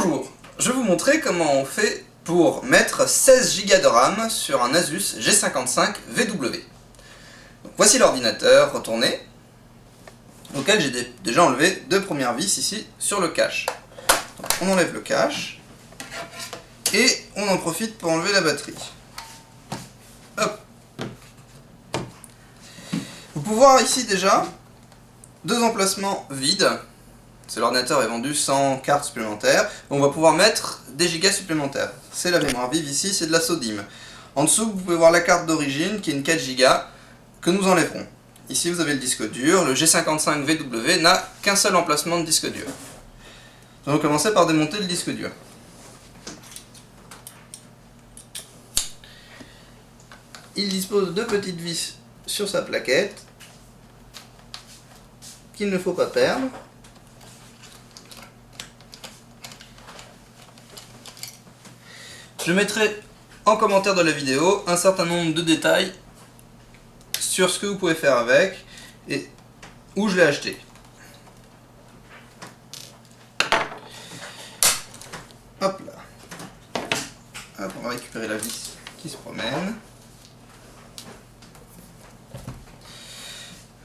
Bonjour, je vais vous montrer comment on fait pour mettre 16 Go de RAM sur un Asus G55 VW. Donc, voici l'ordinateur retourné, auquel j'ai déjà enlevé deux premières vis ici sur le cache. Donc, on enlève le cache et on en profite pour enlever la batterie. Hop. Vous pouvez voir ici déjà deux emplacements vides. L'ordinateur est vendu sans carte supplémentaire. On va pouvoir mettre des gigas supplémentaires. C'est la mémoire vive ici, c'est de la SODIMM. En dessous, vous pouvez voir la carte d'origine qui est une 4 Go que nous enlèverons. Ici, vous avez le disque dur. Le G55 VW n'a qu'un seul emplacement de disque dur. Nous allons commencer par démonter le disque dur. Il dispose de deux petites vis sur sa plaquette qu'il ne faut pas perdre. Je mettrai en commentaire de la vidéo un certain nombre de détails sur ce que vous pouvez faire avec et où je l'ai acheté. Hop là. Hop, on va récupérer la vis qui se promène.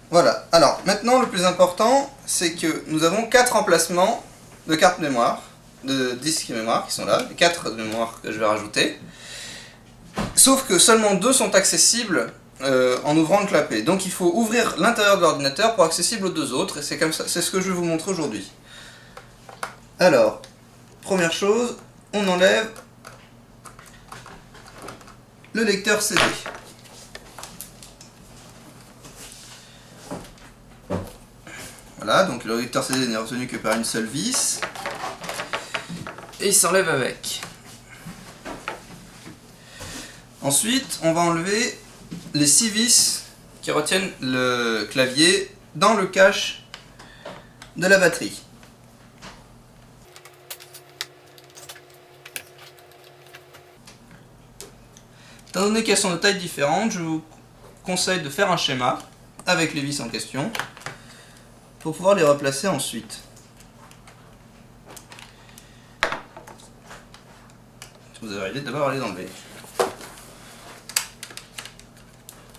Voilà. Alors, maintenant, le plus important, c'est que nous avons 4 emplacements de carte mémoire, de disques mémoire qui sont là, les 4 mémoires que je vais rajouter. Sauf que seulement 2 sont accessibles en ouvrant le clapet. Donc il faut ouvrir l'intérieur de l'ordinateur pour accessible aux 2 autres, et c'est comme ça, c'est ce que je vais vous montrer aujourd'hui. Alors, première chose, on enlève le lecteur CD. Voilà, donc le lecteur CD n'est retenu que par une seule vis. Et il s'enlève avec. Ensuite, on va enlever les 6 vis qui retiennent le clavier dans le cache de la batterie. Étant donné qu'elles sont de tailles différentes, je vous conseille de faire un schéma avec les vis en question pour pouvoir les replacer ensuite. Vous allez d'abord aller l'enlever.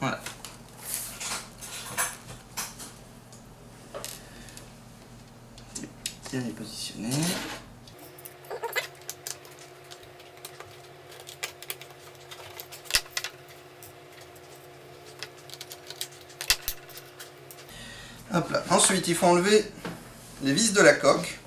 Voilà. Bien les positionner. Hop là. Ensuite, il faut enlever les vis de la coque.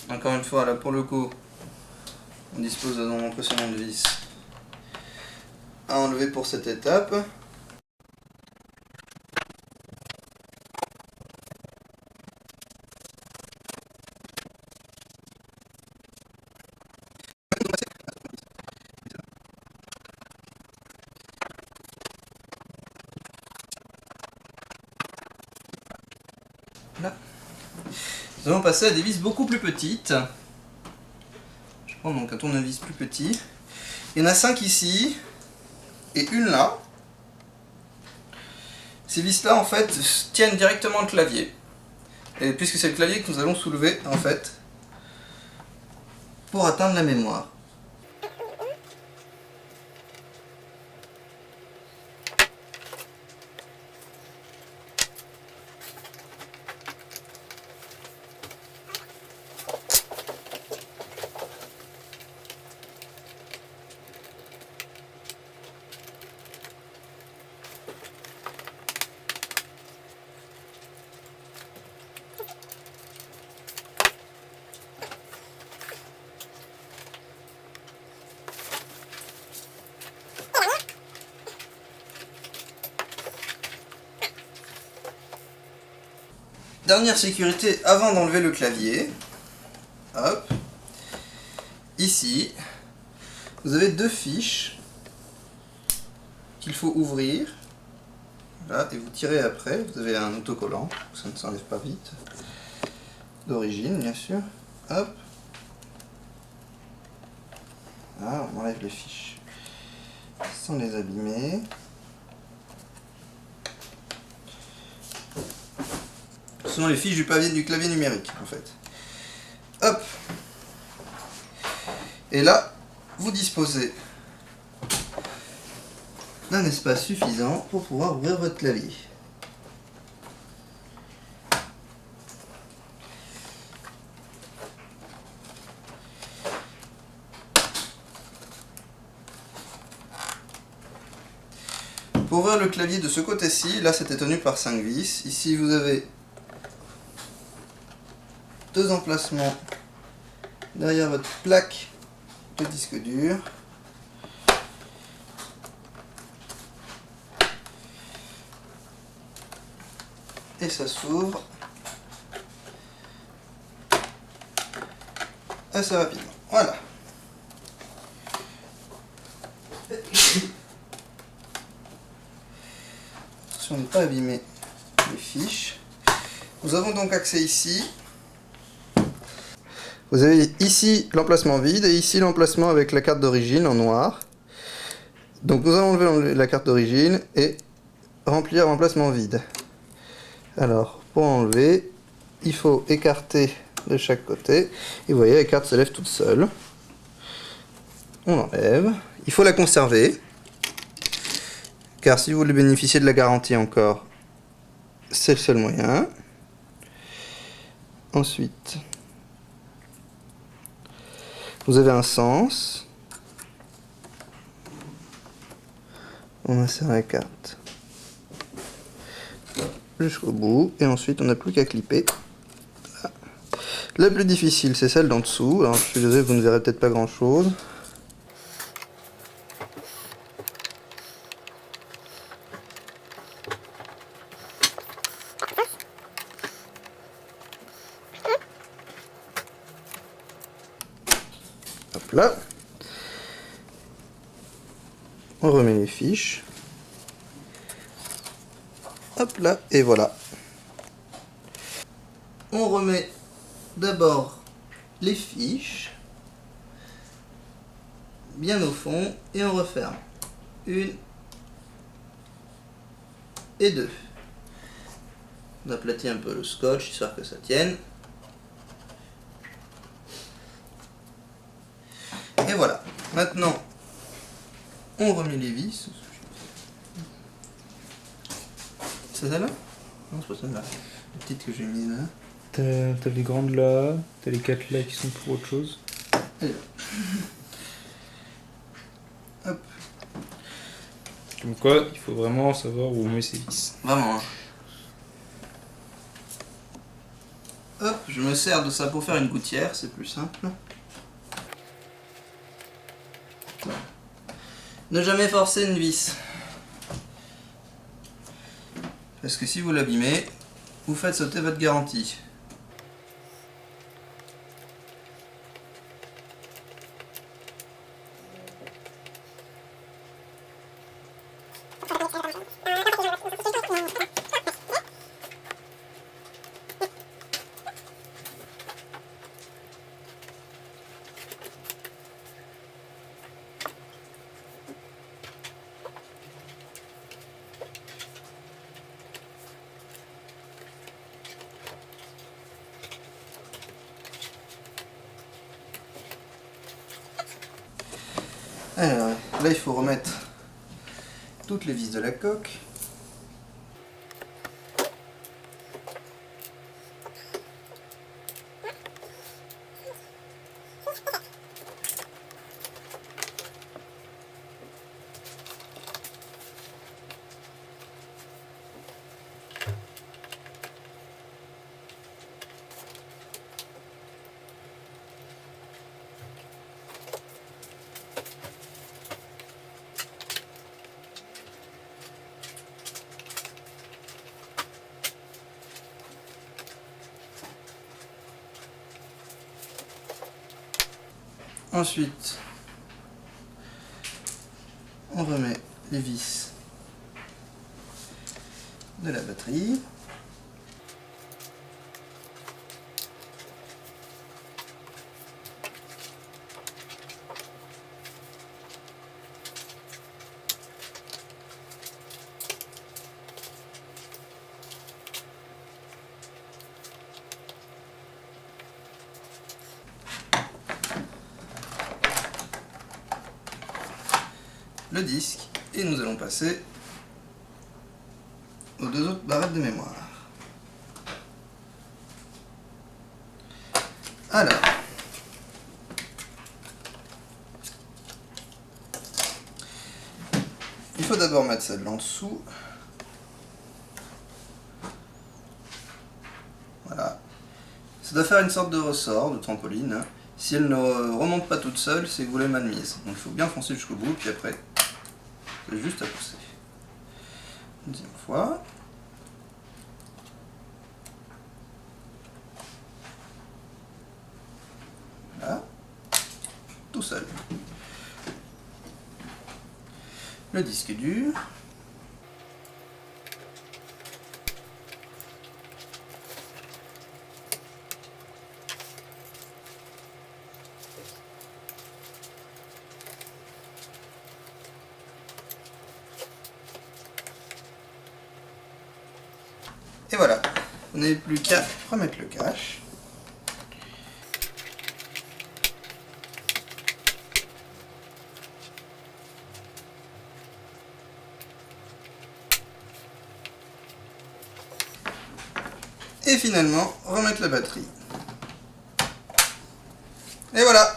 Encore une fois, là pour le coup, on dispose d'un nombre impressionnant de vis à enlever pour cette étape. Là. Nous allons passer à des vis beaucoup plus petites. Je prends donc un tournevis plus petit. Il y en a 5 ici et une là. Ces vis là en fait tiennent directement le clavier. Et puisque c'est le clavier que nous allons soulever en fait pour atteindre la mémoire. Dernière sécurité avant d'enlever le clavier. Hop. Ici, vous avez 2 fiches qu'il faut ouvrir. Là, et vous tirez après. Vous avez un autocollant, ça ne s'enlève pas vite. D'origine, bien sûr. Hop. Là, on enlève les fiches sans les abîmer. Ce sont les fiches du clavier numérique en fait. Hop. Et là, vous disposez d'un espace suffisant pour pouvoir ouvrir votre clavier. Pour ouvrir le clavier de ce côté-ci, là c'était tenu par 5 vis. Ici vous avez deux emplacements derrière votre plaque de disque dur. Et ça s'ouvre assez rapidement. Voilà. Attention de ne pas abîmer les fiches. Nous avons donc accès ici. Vous avez ici l'emplacement vide et ici l'emplacement avec la carte d'origine en noir. Donc nous allons enlever la carte d'origine et remplir l'emplacement vide. Alors pour enlever, il faut écarter de chaque côté. Et vous voyez, la carte se lève toute seule. On l'enlève. Il faut la conserver. Car si vous voulez bénéficier de la garantie encore, c'est le seul moyen. Ensuite, vous avez un sens. On insère la carte jusqu'au bout. Et ensuite, on n'a plus qu'à clipper. La plus difficile, c'est celle d'en dessous. Alors, je suis désolé, vous ne verrez peut-être pas grand-chose. Hop là. On remet les fiches. Hop là, et voilà. On remet d'abord les fiches bien au fond et on referme. 1 et 2. On aplatit un peu le scotch histoire que ça tienne. Et voilà. Maintenant, on remet les vis. C'est celle-là? Non, c'est pas celle-là. La petite que j'ai mise là. T'as les grandes là, t'as les 4 là qui sont pour autre chose. Allez. Hop. Comme quoi, il faut vraiment savoir où on met ses vis. Vraiment. Hein. Hop, je me sers de ça pour faire une gouttière, c'est plus simple. Ne jamais forcer une vis. Parce que si vous l'abîmez, vous faites sauter votre garantie. Alors, là il faut remettre toutes les vis de la coque. Ensuite, on remet les vis de la batterie. le disque et nous allons passer aux deux autres barrettes de mémoire. Alors, il faut d'abord mettre celle-là en dessous. Voilà. Ça doit faire une sorte de ressort, de trampoline. Si elle ne remonte pas toute seule, c'est que vous l'avez mal mise. Donc il faut bien foncer jusqu'au bout, puis après, c'est juste à pousser. Deuxième fois. Voilà. Tout seul. Le disque dur. Et voilà, vous n'avez plus qu'à remettre le cache. Et finalement, remettre la batterie. Et voilà.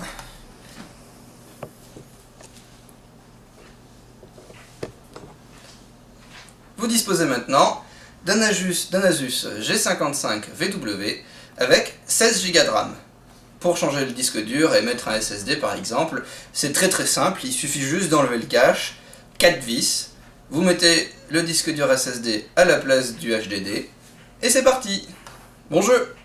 Vous disposez maintenant d'un Asus G55 VW avec 16 Go de RAM. Pour changer le disque dur et mettre un SSD par exemple, c'est très simple, il suffit juste d'enlever le cache, 4 vis, vous mettez le disque dur SSD à la place du HDD, et c'est parti. Bon jeu!